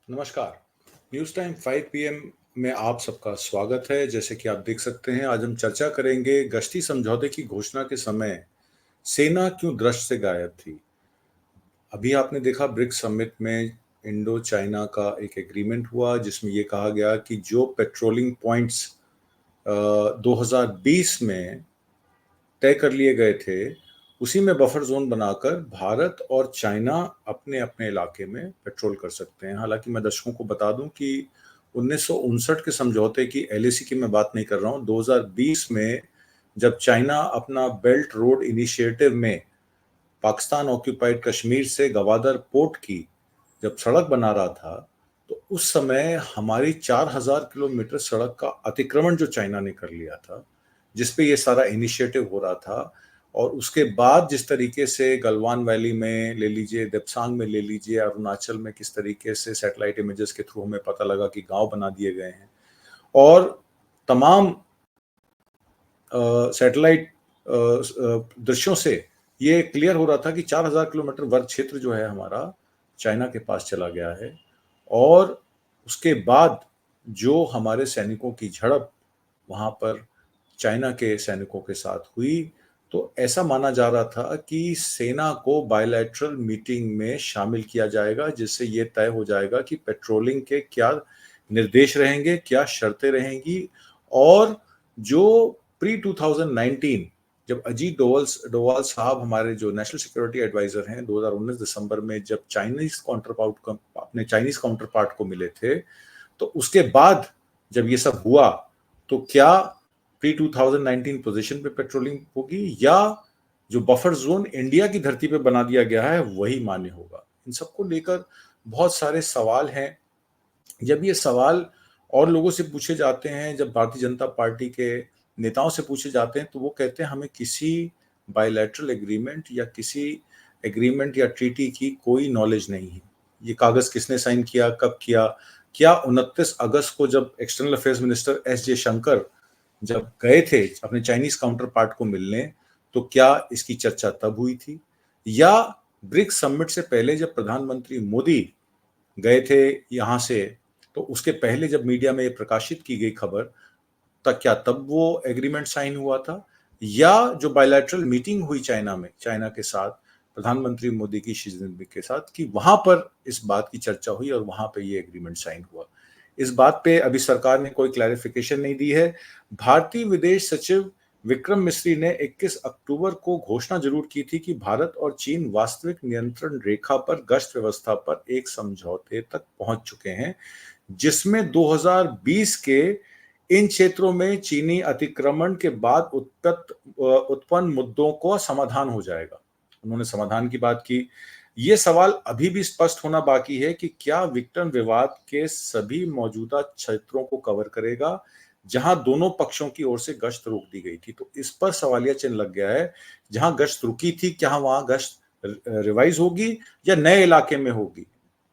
नमस्कार। News time 5 PM में आप सबका स्वागत है। जैसे कि आप देख सकते हैं, आज हम चर्चा करेंगे गश्ती समझौते की घोषणा के समय सेना क्यों दृष्ट से गायब थी। अभी आपने देखा ब्रिक्स समिट में इंडो चाइना का एक एग्रीमेंट हुआ जिसमें ये कहा गया कि जो पेट्रोलिंग पॉइंट्स 2020 में तय कर लिए गए थे, उसी में बफर जोन बनाकर भारत और चाइना अपने-अपने इलाके में पेट्रोल कर सकते हैं। हालाँकि मैं दर्शकों को बता दूँ कि 1959 के समझौते की एलएसी की मैं बात नहीं कर रहा हूँ। 2020 में जब चाइना अपना बेल्ट रोड इनिशिएटिव में पाकिस्तान ऑक्यूपाइड कश्मीर से गवादर पोर्ट की जब सड़क बना रहा था, तो उस समय हमारी 4000 किलोमीटर सड़क का अतिक्रमण जो चाइना ने कर लिया था, जिस पे ये सारा इनिशिएटिव हो रहा था। और उसके बाद जिस तरीके से गलवान वैली में ले लीजिए, देप्सांग में ले लीजिए, अरुणाचल में किस तरीके से सैटेलाइट इमेजेस के थ्रू हमें पता लगा कि गाँव बना दिए गए हैं। और तमाम सैटेलाइट दृश्यों से ये क्लियर हो रहा था कि 4000 किलोमीटर वर्ग क्षेत्र जो है हमारा, चाइना के पास चला गया है। और उसके बाद जो हमारे सैनिकों की झड़प वहाँ पर चाइना के सैनिकों के साथ हुई, तो ऐसा माना जा रहा था कि सेना को बायलैटरल मीटिंग में शामिल किया जाएगा, जिससे ये तय हो जाएगा कि पेट्रोलिंग के क्या निर्देश रहेंगे, क्या शर्तें रहेंगी। और जो प्री 2019 जब अजीत डोवाल साहब हमारे जो नेशनल सिक्योरिटी एडवाइजर हैं, 2019 दिसंबर में जब अपने चाइनीज काउंटर पार्ट को मिले थे, तो उसके बाद जब ये सब हुआ, तो क्या प्री 2019 पोजीशन पे पेट्रोलिंग होगी या जो बफर जोन इंडिया की धरती पे बना दिया गया है वही मान्य होगा। इन सबको लेकर बहुत सारे सवाल हैं। जब ये सवाल और लोगों से पूछे जाते हैं, जब भारतीय जनता पार्टी के नेताओं से पूछे जाते हैं, तो वो कहते हैं हमें किसी बायलैटरल एग्रीमेंट या किसी एग्रीमेंट या ट्रीटी की कोई नॉलेज नहीं है। ये कागज किसने साइन किया, कब किया? क्या 29 अगस्त को जब external affairs minister S Jaishankar जब गए थे अपने चाइनीज काउंटर पार्ट को मिलने, तो क्या इसकी चर्चा तब हुई थी? या ब्रिक्स समिट से पहले जब प्रधानमंत्री मोदी गए थे यहाँ से, तो उसके पहले जब मीडिया में ये प्रकाशित की गई खबर, तब क्या तब वो एग्रीमेंट साइन हुआ था? या जो बायलैटरल मीटिंग हुई चाइना में, चाइना के साथ प्रधानमंत्री मोदी की शी जिनपिंग के साथ, कि वहां पर इस बात की चर्चा हुई और वहां पे ये एग्रीमेंट साइन हुआ? इस बात पे अभी सरकार ने कोई क्लैरिफिकेशन नहीं दी है। भारतीय विदेश सचिव विक्रम मिस्री ने 21 अक्टूबर को घोषणा जरूर की थी कि भारत और चीन वास्तविक नियंत्रण रेखा पर गश्त व्यवस्था पर एक समझौते तक पहुंच चुके हैं, जिसमें 2020 के इन क्षेत्रों में चीनी अतिक्रमण के बाद उत्पन्न मुद्दों को समाधान हो जाएगा। उन्होंने समाधान की बात की। ये सवाल अभी भी स्पष्ट होना बाकी है कि क्या विक्टन विवाद के सभी मौजूदा क्षेत्रों को कवर करेगा, जहां दोनों पक्षों की ओर से गश्त रोक दी गई थी। तो इस पर सवालिया चिन्ह लग गया है। जहां गश्त रुकी थी, क्या वहां गश्त रिवाइज होगी या नए इलाके में होगी?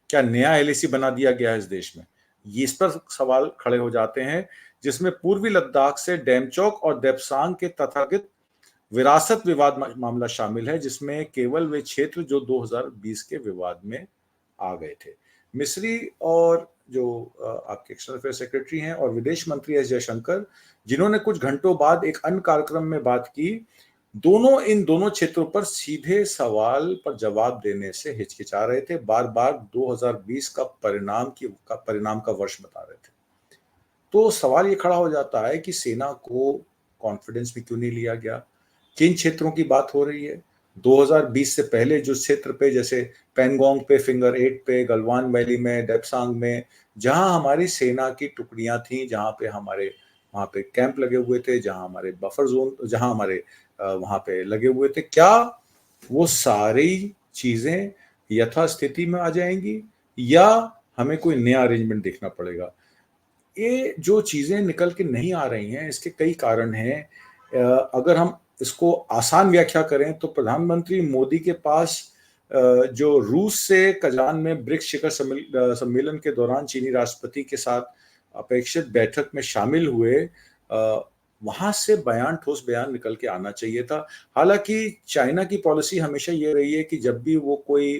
क्या नया एलएसी बना दिया गया है इस देश में? ये इस पर सवाल खड़े हो जाते हैं, जिसमें पूर्वी लद्दाख से डेमचौक और देप्सांग के तथाकथित विरासत विवाद मामला शामिल है, जिसमें केवल वे क्षेत्र जो 2020 के विवाद में आ गए थे। मिस्री और जो आपके एक्सटर्नल अफेयर सेक्रेटरी हैं और विदेश मंत्री एस जयशंकर, जिन्होंने कुछ घंटों बाद एक अन्य कार्यक्रम में बात की, दोनों इन दोनों क्षेत्रों पर सीधे सवाल पर जवाब देने से हिचकिचा रहे थे। बार-बार 2020 का परिणाम का वर्ष बता रहे थे। तो सवाल ये खड़ा हो जाता है कि सेना को कॉन्फिडेंस में क्यों नहीं लिया गया? किन क्षेत्रों की बात हो रही है? 2020 से पहले जो क्षेत्र पे, जैसे पैंगोंग पे, फिंगर 8 पे, गलवान वैली में, डेप्सांग में, जहां हमारी सेना की टुकड़ियां थीं, जहां पे हमारे वहां पे कैंप लगे हुए थे, जहां हमारे बफर जोन, जहां हमारे वहां पे लगे हुए थे, क्या वो सारी चीजें यथास्थिति में आ जाएंगी या हमें कोई नया अरेंजमेंट देखना पड़ेगा? ये जो चीजें निकल के नहीं आ रही हैं, इसके कई कारण हैं। अगर हम इसको आसान व्याख्या करें, तो प्रधानमंत्री मोदी के पास जो रूस से कजान में ब्रिक्स शिखर सम्मेलन के दौरान चीनी राष्ट्रपति के साथ अपेक्षित बैठक में शामिल हुए, वहां से ठोस बयान निकल के आना चाहिए था। हालांकि चाइना की पॉलिसी हमेशा ये रही है कि जब भी वो कोई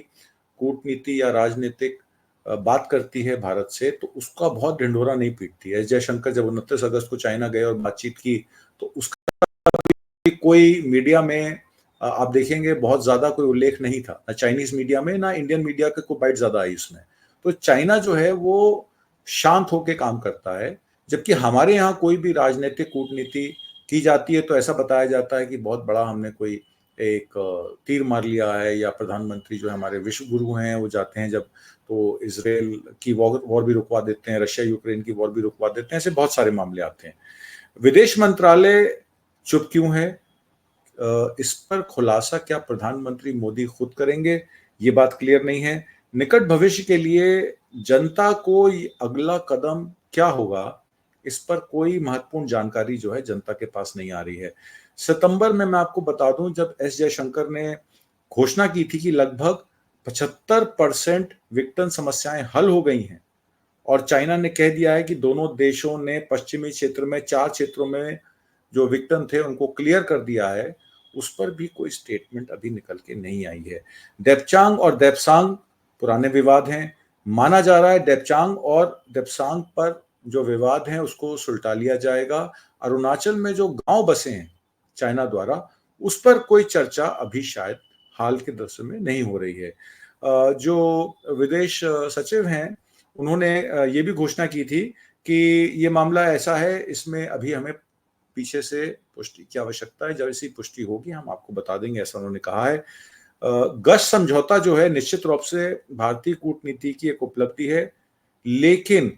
कूटनीति या राजनीतिक बात करती है भारत से, तो उसका बहुत ढिंढोरा नहीं पीटती है। एस जयशंकर जब 29 अगस्त को चाइना गए और बातचीत की, तो उसका कोई मीडिया में आप देखेंगे बहुत ज्यादा कोई उल्लेख नहीं था, ना चाइनीज मीडिया में ना इंडियन मीडिया के कोई बाइट ज्यादा आई उसमें। तो चाइना जो है वो शांत होकर काम करता है, जबकि हमारे यहाँ कोई भी राजनीतिक कूटनीति की जाती है तो ऐसा बताया जाता है कि बहुत बड़ा हमने कोई एक तीर मार लिया है, या प्रधानमंत्री जो है हमारे विश्व गुरु हैं वो जाते हैं जब, तो इसराइल की वॉर भी रुकवा देते हैं, रशिया यूक्रेन की वॉर भी रुकवा देते हैं, ऐसे बहुत सारे मामले आते हैं। विदेश मंत्रालय चुप क्यों है? इस पर खुलासा क्या प्रधानमंत्री मोदी खुद करेंगे, ये बात क्लियर नहीं है। निकट भविष्य के लिए जनता को अगला कदम क्या होगा, इस पर कोई महत्वपूर्ण जानकारी जो है जनता के पास नहीं आ रही है। सितंबर में मैं आपको बता दूं, जब एस जयशंकर ने घोषणा की थी कि लगभग 75% विघटन समस्याएं हल हो गई हैं, और चाइना ने कह दिया है कि दोनों देशों ने पश्चिमी क्षेत्र में 4 क्षेत्रों में जो विघटन थे उनको क्लियर कर दिया है, उस पर भी कोई स्टेटमेंट अभी निकल के नहीं आई है। देपचांग और देपसांग पुराने विवाद हैं। माना जा रहा है देपचांग और देपसांग पर जो विवाद है उसको सुलटा लिया जाएगा। अरुणाचल में जो गांव बसे हैं चाइना द्वारा, उस पर कोई चर्चा अभी शायद हाल के दशक में नहीं हो रही है। जो विदेश सचिव हैं, उन्होंने ये भी घोषणा की थी कि ये मामला ऐसा है, इसमें अभी हमें पीछे से पुष्टि की आवश्यकता है, जब ऐसी पुष्टि होगी हम आपको बता देंगे, ऐसा उन्होंने कहा है। गश समझौता जो है निश्चित रूप से भारतीय कूटनीति की एक उपलब्धि है, लेकिन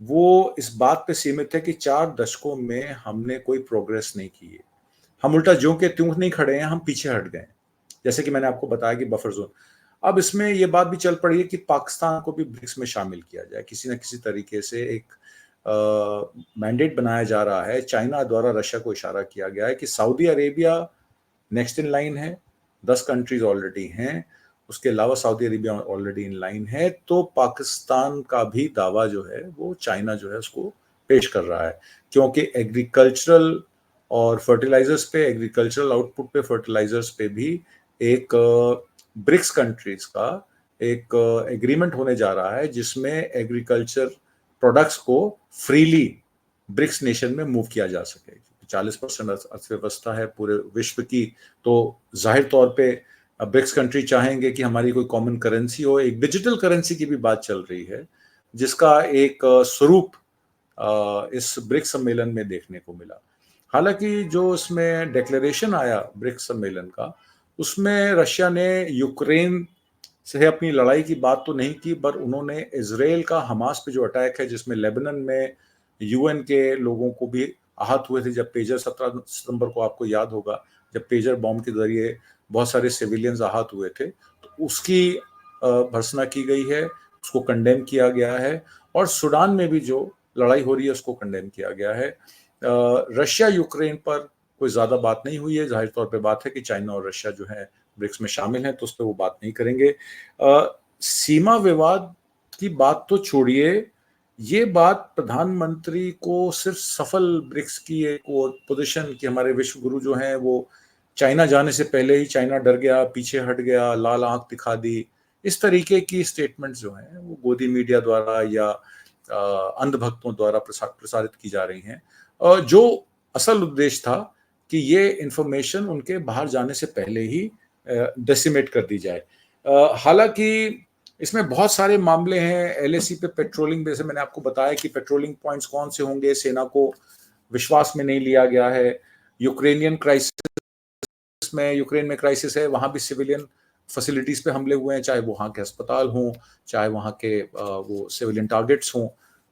वो इस बात पे सीमित है कि 4 दशकों में हमने कोई प्रोग्रेस नहीं की है। हम उल्टा ज्यों के त्यों नहीं खड़े हैं, हम पीछे हट गए। जैसे कि मैंने आपको बताया कि बफर जोन, अब इसमें यह बात भी चल पड़ी है कि पाकिस्तान को भी ब्रिक्स में शामिल किया जाए, किसी न किसी तरीके से एक मैंडेट बनाया जा रहा है। चाइना द्वारा रशिया को इशारा किया गया है कि Saudi Arabia next in line है, 10 कंट्रीज ऑलरेडी हैं, उसके अलावा Saudi Arabia already in line है, तो पाकिस्तान का भी दावा जो है वो चाइना जो है उसको पेश कर रहा है, क्योंकि एग्रीकल्चरल और फर्टिलाइजर्स पे, एग्रीकल्चरल आउटपुट पे, फर्टिलाइजर्स पे भी एक ब्रिक्स कंट्रीज का एक एग्रीमेंट होने जा रहा है, जिसमें एग्रीकल्चर प्रोडक्ट्स को फ्रीली ब्रिक्स नेशन में मूव किया जा सके। 40% अर्थव्यवस्था है पूरे विश्व की, तो जाहिर तौर पे ब्रिक्स कंट्री चाहेंगे कि हमारी कोई कॉमन करेंसी हो। एक डिजिटल करेंसी की भी बात चल रही है, जिसका एक स्वरूप इस ब्रिक्स सम्मेलन में देखने को मिला। हालांकि जो इसमें डिक्लेरेशन आया ब्रिक्स सम्मेलन का, उसमें रशिया ने यूक्रेन से अपनी लड़ाई की बात तो नहीं की, पर उन्होंने इजराइल का हमास पे जो अटैक है, जिसमें लेबनान में यूएन के लोगों को भी आहत हुए थे, जब पेजर 17 सितंबर को आपको याद होगा, जब पेजर बॉम्ब के जरिए बहुत सारे सिविलियंस आहत हुए थे, तो उसकी भर्त्सना की गई है, उसको कंडेम किया गया है। और सूडान में भी जो लड़ाई हो रही है उसको कंडेम किया गया है। रशिया यूक्रेन पर कोई ज्यादा बात नहीं हुई है। जाहिर तौर पे बात है कि चाइना और रशिया जो है ब्रिक्स में शामिल हैं, तो उस पर वो बात नहीं करेंगे। सीमा विवाद की बात तो छोड़िए, ये बात प्रधानमंत्री को सिर्फ सफल ब्रिक्स की एक पोजीशन कि हमारे विश्व गुरु जो हैं वो चाइना जाने से पहले ही चाइना डर गया, पीछे हट गया, लाल आंख दिखा दी, इस तरीके की स्टेटमेंट जो हैं वो गोदी मीडिया द्वारा या अंधभक्तों द्वारा प्रसारित की जा रही हैं, जो असल उद्देश्य था कि ये इंफॉर्मेशन उनके बाहर जाने से पहले ही डेसिमेट कर दी जाए। हालांकि इसमें बहुत सारे मामले हैं। एलएसी पे पेट्रोलिंग, जैसे मैंने आपको बताया कि पेट्रोलिंग पॉइंट्स कौन से होंगे, सेना को विश्वास में नहीं लिया गया है। यूक्रेनियन क्राइसिस में, यूक्रेन में क्राइसिस है, वहां भी सिविलियन फैसिलिटीज पे हमले हुए हैं, चाहे वहां के अस्पताल हों, चाहे वहां के वो सिविलियन टारगेट्स हों।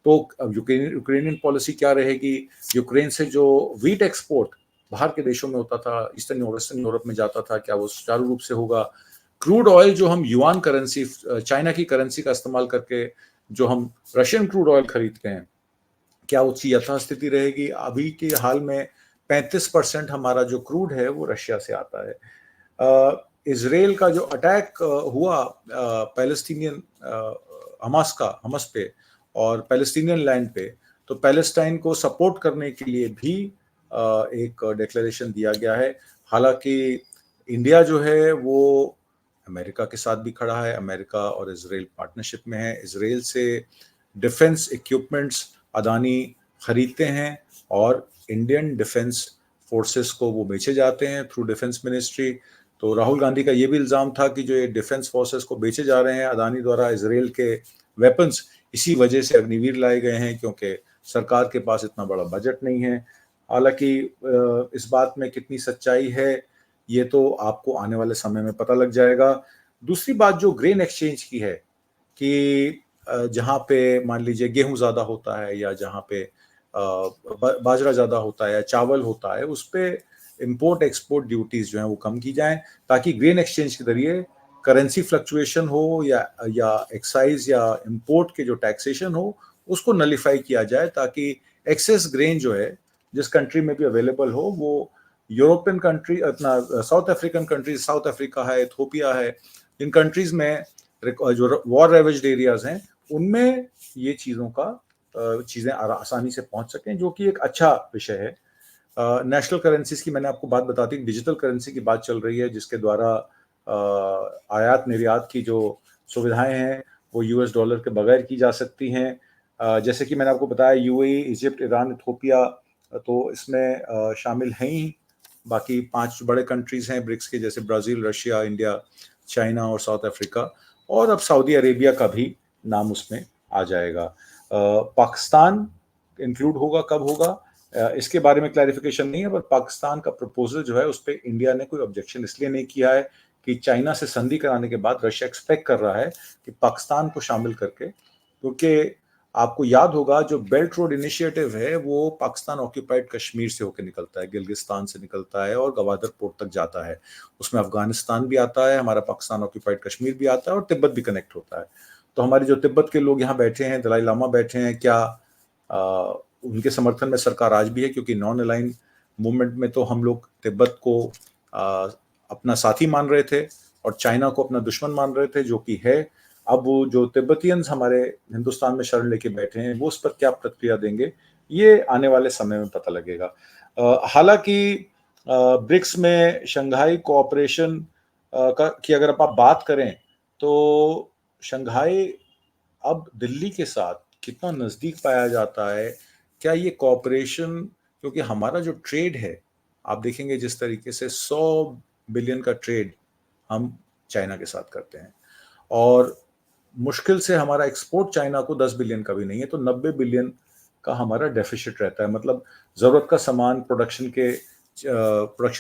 तो यूक्रेनियन पॉलिसी क्या रहेगी? यूक्रेन से जो व्हीट एक्सपोर्ट बाहर के देशों में होता था, ईस्टर्न और वेस्टर्न यूरोप में जाता था, क्या वो सुचारू रूप से होगा? क्रूड ऑयल जो हम युआन करेंसी, चाइना की करेंसी का इस्तेमाल करके जो हम रशियन क्रूड ऑयल खरीदते हैं, क्या उसकी यथास्थिति रहेगी? अभी के हाल में 35% हमारा जो क्रूड है वो रशिया से आता है। इजराइल का जो अटैक हुआ पैलेस्टीनियन हमास पे और पैलेस्टीनियन लैंड पे, तो पैलेस्टाइन को सपोर्ट करने के लिए भी एक डिक्लेरेशन दिया गया है। हालांकि इंडिया जो है वो अमेरिका के साथ भी खड़ा है, अमेरिका और इजराइल पार्टनरशिप में है, इजराइल से डिफेंस इक्विपमेंट्स अदानी खरीदते हैं और इंडियन डिफेंस फोर्सेस को वो बेचे जाते हैं थ्रू डिफेंस मिनिस्ट्री। तो राहुल गांधी का ये भी इल्ज़ाम था कि जो ये डिफेंस फोर्सेस को बेचे जा रहे हैं अदानी द्वारा इजराइल के वेपन्स, इसी वजह से अग्निवीर लाए गए हैं क्योंकि सरकार के पास इतना बड़ा बजट नहीं है। हालांकि इस बात में कितनी सच्चाई है ये तो आपको आने वाले समय में पता लग जाएगा। दूसरी बात जो ग्रेन एक्सचेंज की है कि जहाँ पे मान लीजिए गेहूं ज़्यादा होता है या जहाँ पे बाजरा ज़्यादा होता है या चावल होता है, उस पे इम्पोर्ट एक्सपोर्ट ड्यूटीज़ जो हैं वो कम की जाएं ताकि ग्रेन एक्सचेंज के जरिए करेंसी फ्लक्चुएशन हो या एक्साइज या इम्पोर्ट के जो टैक्सेशन हो उसको नलीफाई किया जाए ताकि एक्सेस ग्रेन जो है जिस कंट्री में भी अवेलेबल हो वो यूरोपियन कंट्री, अपना south African countries, south Africa है, इथोपिया है, इन कंट्रीज में जो वॉर रेवेज्ड एरियाज हैं उनमें ये चीज़ों का चीज़ें आसानी से पहुंच सकें, जो कि एक अच्छा विषय है। नेशनल करेंसीज की मैंने आपको बात बता दी, डिजिटल करेंसी की बात चल रही है जिसके द्वारा आयात निर्यात की जो सुविधाएं हैं वो यूएस डॉलर के बगैर की जा सकती हैं। जैसे कि मैंने आपको बताया यूएई, इजिप्ट, ईरान, इथोपिया तो इसमें शामिल हैं ही। बाकी 5 बड़े कंट्रीज हैं ब्रिक्स के, जैसे ब्राज़ील, रशिया, इंडिया, चाइना और साउथ अफ्रीका, और अब सऊदी अरेबिया का भी नाम उसमें आ जाएगा। पाकिस्तान इंक्लूड होगा, कब होगा इसके बारे में क्लैरिफिकेशन नहीं है, पर पाकिस्तान का प्रपोजल जो है उस पर इंडिया ने कोई ऑब्जेक्शन इसलिए नहीं किया है कि चाइना से संधि कराने के बाद रशिया एक्सपेक्ट कर रहा है कि पाकिस्तान को शामिल करके, क्योंकि आपको याद होगा जो बेल्ट रोड इनिशिएटिव है वो पाकिस्तान ऑक्यूपाइड कश्मीर से होकर निकलता है, गिलगिस्तान से निकलता है और गवादर पोर्ट तक जाता है। उसमें अफगानिस्तान भी आता है, हमारा पाकिस्तान ऑक्यूपाइड कश्मीर भी आता है और तिब्बत भी कनेक्ट होता है। तो हमारे जो तिब्बत के लोग यहाँ बैठे हैं, दलाई लामा बैठे हैं, क्या उनके समर्थन में सरकार आज भी है? क्योंकि नॉन अलाइन मूवमेंट में तो हम लोग तिब्बत को अपना साथी मान रहे थे और चाइना को अपना दुश्मन मान रहे थे, जो कि है। अब वो जो तिब्बतियंस हमारे हिंदुस्तान में शरण लेके बैठे हैं वो उस पर क्या प्रतिक्रिया देंगे ये आने वाले समय में पता लगेगा। हालांकि ब्रिक्स में शंघाई कोऑपरेशन की अगर आप बात करें तो शंघाई अब दिल्ली के साथ कितना नजदीक पाया जाता है। क्या ये कोऑपरेशन, क्योंकि हमारा जो ट्रेड है आप देखेंगे जिस तरीके से 100 बिलियन का ट्रेड हम चाइना के साथ करते हैं और मुश्किल से हमारा एक्सपोर्ट चाइना को 10 बिलियन का भी नहीं है, तो 90 बिलियन का हमारा डेफिसिट रहता है। मतलब जरूरत का सामान, प्रोडक्शन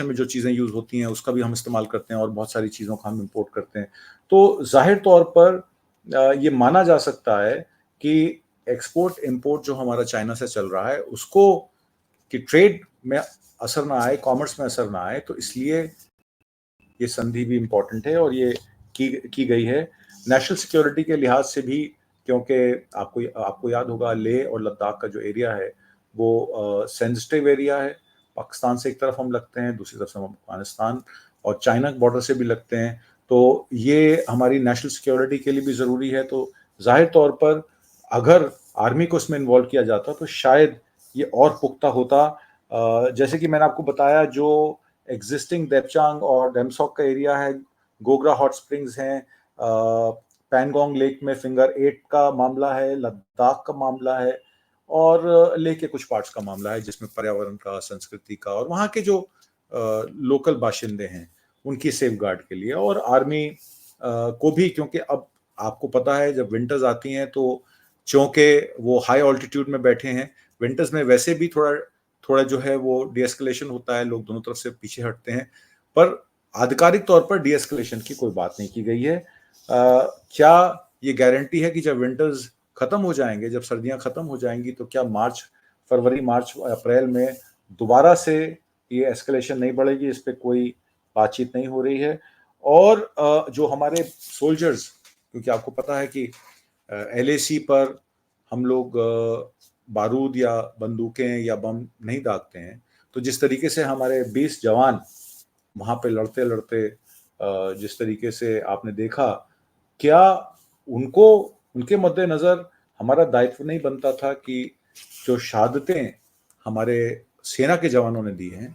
में जो चीज़ें यूज होती हैं उसका भी हम इस्तेमाल करते हैं और बहुत सारी चीज़ों का हम इंपोर्ट करते हैं। तो जाहिर तौर पर ये माना जा सकता है कि एक्सपोर्ट इंपोर्ट जो हमारा चाइना से चल रहा है उसको कि ट्रेड में असर ना आए, कॉमर्स में असर ना आए, तो इसलिए ये संधि भी इम्पोर्टेंट है और ये की गई है नेशनल सिक्योरिटी के लिहाज से भी, क्योंकि आपको याद होगा लेह और लद्दाख का जो एरिया है वो सेंसिटिव एरिया है। पाकिस्तान से एक तरफ हम लगते हैं, दूसरी तरफ से हम अफगानिस्तान और चाइना के बॉर्डर से भी लगते हैं, तो ये हमारी नेशनल सिक्योरिटी के लिए भी ज़रूरी है। तो जाहिर तौर पर अगर आर्मी को इसमें इन्वॉल्व किया जाता तो शायद ये और पुख्ता होता। जैसे कि मैंने आपको बताया जो एग्जिस्टिंग देपचांग और डेमसॉक का एरिया है, गोगरा हॉट स्प्रिंग्स हैं, पैंगोंग लेक में फिंगर 8 का मामला है, लद्दाख का मामला है और लेह के कुछ पार्ट्स का मामला है जिसमें पर्यावरण का, संस्कृति का और वहाँ के जो लोकल बाशिंदे हैं उनकी सेफ गार्ड के लिए, और आर्मी को भी, क्योंकि अब आपको पता है जब विंटर्स आती हैं तो चूंकि वो हाई ऑल्टीट्यूड में बैठे हैं, विंटर्स में वैसे भी थोड़ा थोड़ा जो है वो डीएस्केलेशन होता है, लोग दोनों तरफ से पीछे हटते हैं, पर आधिकारिक तौर पर डीएस्केलेशन की कोई बात नहीं की गई है। क्या ये गारंटी है कि जब विंटर्स खत्म हो जाएंगे, जब सर्दियां खत्म हो जाएंगी, तो क्या फरवरी, मार्च, अप्रैल में दोबारा से ये एस्केलेशन नहीं बढ़ेगी? इस पर कोई बातचीत नहीं हो रही है। और जो हमारे सोल्जर्स, क्योंकि आपको पता है कि एलएसी पर हम लोग बारूद या बंदूकें या बम नहीं दागते हैं, तो जिस तरीके से हमारे 20 जवान वहाँ पे लड़ते लड़ते जिस तरीके से आपने देखा, क्या उनको, उनके मद्देनजर हमारा दायित्व नहीं बनता था कि जो शहादतें हमारे सेना के जवानों ने दी हैं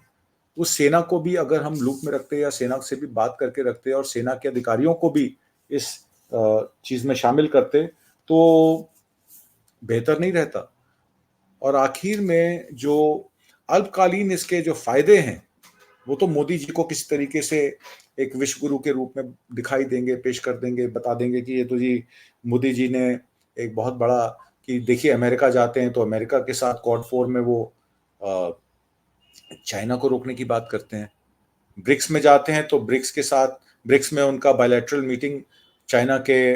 उस सेना को भी अगर हम लूप में रखते या सेना से भी बात करके रखते और सेना के अधिकारियों को भी इस चीज में शामिल करते तो बेहतर नहीं रहता। और आखिर में जो अल्पकालीन इसके जो फायदे हैं वो तो मोदी जी को किस तरीके से एक विश्व गुरु के रूप में दिखाई देंगे, पेश कर देंगे, बता देंगे कि ये तो जी मोदी जी ने एक बहुत बड़ा, कि देखिए अमेरिका जाते हैं तो अमेरिका के साथ क्वाड 4 में वो चाइना को रोकने की बात करते हैं। ब्रिक्स में जाते हैं तो ब्रिक्स के साथ, ब्रिक्स में उनका बायलैटरल मीटिंग चाइना के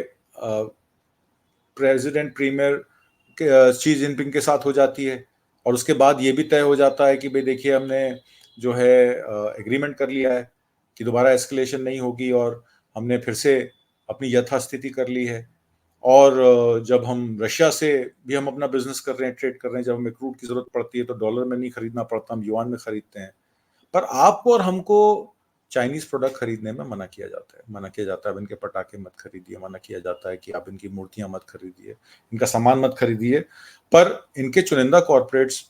प्रेसिडेंट प्रीमियर शी जिनपिंग के साथ हो जाती है और उसके बाद ये भी तय हो जाता है कि भाई देखिए हमने जो है एग्रीमेंट कर लिया है कि दोबारा एस्केलेशन नहीं होगी और हमने फिर से अपनी यथास्थिति कर ली है। और जब हम रशिया से भी हम अपना बिजनेस कर रहे हैं, ट्रेड कर रहे हैं, जब हमें क्रूड की जरूरत पड़ती है तो डॉलर में नहीं खरीदना पड़ता, हम युआन में खरीदते हैं। पर आपको और हमको चाइनीज प्रोडक्ट खरीदने में मना किया जाता है। मना किया जाता है अब इनके पटाखे मत खरीदिए, मना किया जाता है कि आप इनकी मूर्तियां मत खरीदिए, इनका सामान मत खरीदिए। पर इनके चुनिंदा कॉर्पोरेट्स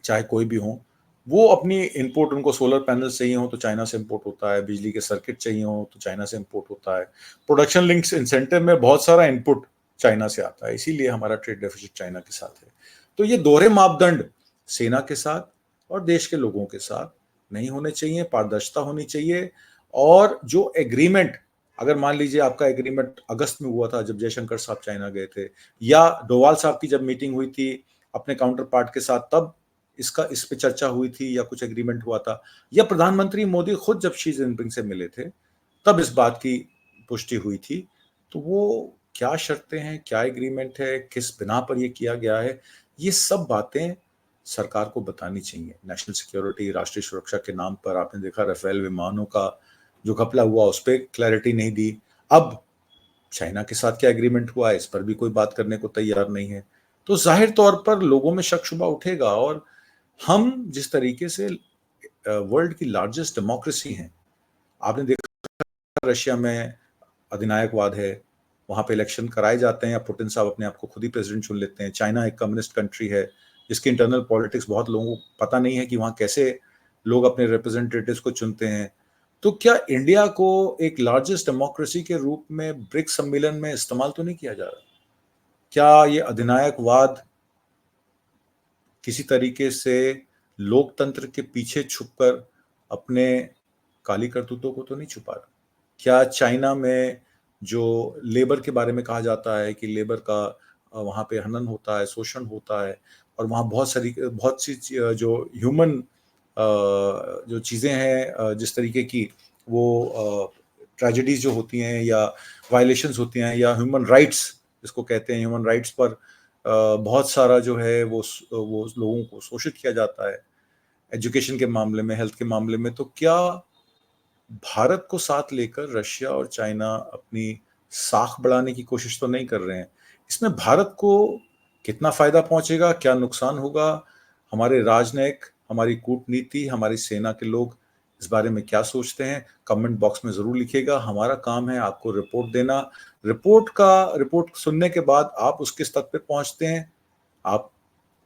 चाहे कोई भी हो, वो अपनी इनपुट, उनको सोलर पैनल चाहिए हो तो चाइना से इंपोर्ट होता है, बिजली के सर्किट चाहिए हो तो चाइना से इंपोर्ट होता है, प्रोडक्शन लिंक्स इंसेंटिव में बहुत सारा इनपुट चाइना से आता है, इसीलिए हमारा ट्रेड डेफिसिट चाइना के साथ है। तो ये दोहरे मापदंड सेना के साथ और देश के लोगों के साथ नहीं होने चाहिए, पारदर्शिता होनी चाहिए। और जो एग्रीमेंट, अगर मान लीजिए आपका एग्रीमेंट अगस्त में हुआ था जब जयशंकर साहब चाइना गए थे, या डोवाल साहब की जब मीटिंग हुई थी अपने काउंटर पार्ट के साथ तब इस पे चर्चा हुई थी या कुछ एग्रीमेंट हुआ था, या प्रधानमंत्री मोदी खुद जब शी जिनपिंग से मिले थे तब इस बात की पुष्टि हुई थी। तो वो क्या शर्तें हैं, क्या एग्रीमेंट है, किस बिना पर ये किया गया है, ये सब बातें सरकार को बतानी चाहिए। नेशनल सिक्योरिटी, राष्ट्रीय सुरक्षा के नाम पर आपने देखा राफेल विमानों का जो घपला हुआ उस पर क्लैरिटी नहीं दी। अब चाइना के साथ क्या एग्रीमेंट हुआ है इस पर भी कोई बात करने को तैयार नहीं है। तो जाहिर तौर पर लोगों में शक शुबा उठेगा। और हम जिस तरीके से वर्ल्ड की लार्जेस्ट डेमोक्रेसी हैं, आपने देखा रशिया में अधिनायकवाद है, वहां पे इलेक्शन कराए जाते हैं या पुतिन साहब अपने आप को खुद ही प्रेसिडेंट चुन लेते हैं। चाइना एक कम्युनिस्ट कंट्री है जिसकी इंटरनल पॉलिटिक्स बहुत लोगों को पता नहीं है कि वहां कैसे लोग अपने रिप्रेजेंटेटिव्स को चुनते हैं। तो क्या इंडिया को एक लार्जेस्ट डेमोक्रेसी के रूप में ब्रिक्स सम्मेलन में इस्तेमाल तो नहीं किया जा रहा? क्या ये अधिनायकवाद किसी तरीके से लोकतंत्र के पीछे छुपकर अपने काली करतूतों को तो नहीं छुपा रहा? क्या चाइना में जो लेबर के बारे में कहा जाता है कि लेबर का वहाँ पे हनन होता है, शोषण होता है, और वहाँ बहुत सी जो ह्यूमन जो चीज़ें हैं, जिस तरीके की वो ट्रेजेडीज जो होती हैं या वायलेशंस होती हैं या ह्यूमन राइट्स जिसको कहते हैं, ह्यूमन राइट्स पर बहुत सारा जो है वो लोगों को शोषित किया जाता है एजुकेशन के मामले में, हेल्थ के मामले में। तो क्या भारत को साथ लेकर रशिया और चाइना अपनी साख बढ़ाने की कोशिश तो नहीं कर रहे हैं? इसमें भारत को कितना फायदा पहुंचेगा, क्या नुकसान होगा? हमारे राजनयिक, हमारी कूटनीति, हमारी सेना के लोग इस बारे में क्या सोचते हैं, कमेंट बॉक्स में जरूर लिखिएगा। हमारा काम है आपको रिपोर्ट देना। रिपोर्ट सुनने के बाद आप उसके स्तर पे पहुंचते हैं, आप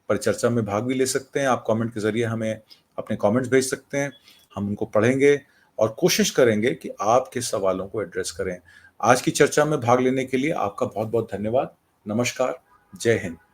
परिचर्चा में भाग भी ले सकते हैं। आप कमेंट के जरिए हमें अपने कमेंट्स भेज सकते हैं, हम उनको पढ़ेंगे और कोशिश करेंगे कि आपके सवालों को एड्रेस करें। आज की चर्चा में भाग लेने के लिए आपका बहुत बहुत धन्यवाद। नमस्कार, जय हिंद।